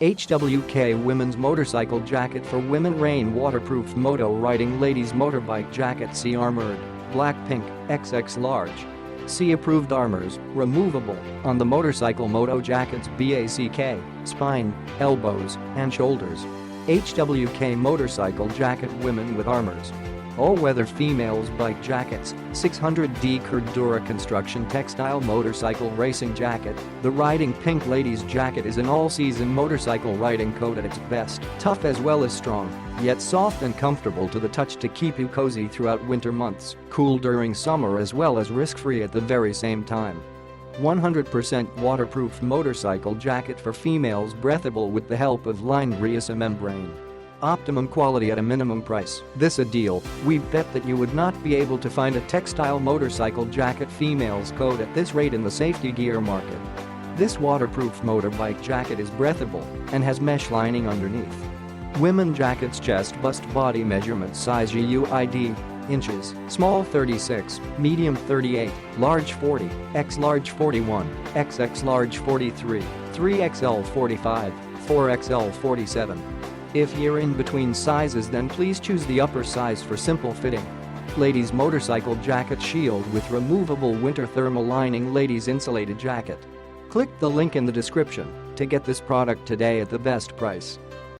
HWK Women's Motorcycle Jacket for Women. Rain Waterproof Moto Riding Ladies Motorbike Jacket. C Armored, Black Pink, XX Large. C Approved Armors, removable, on the motorcycle Moto Jackets. BACK, spine, elbows, and shoulders. HWK Motorcycle Jacket Women with Armors. All-weather females bike jackets, 600D CORDURA construction textile motorcycle racing jacket. The Riding Pink Ladies Jacket is an all-season motorcycle riding coat at its best, tough as well as strong, yet soft and comfortable to the touch to keep you cozy throughout winter months, cool during summer as well as risk-free at the very same time. 100% waterproof motorcycle jacket for females, breathable with the help of lined REISSA membrane. Optimum quality at a minimum price. This a deal we bet that you would not be able to find a textile motorcycle jacket females coat at this rate in the safety gear market. This waterproof motorbike jacket is breathable and has mesh lining underneath. Women jackets chest bust body measurement size UID inches, small 36, medium 38, large 40, X large 41, XX large 43, 3XL 45, 4XL 47. If you're in between sizes, then please choose the upper size for simple fitting. Ladies Motorcycle Jacket Shield with removable winter thermal lining. Ladies Insulated Jacket. Click the link in the description to get this product today at the best price.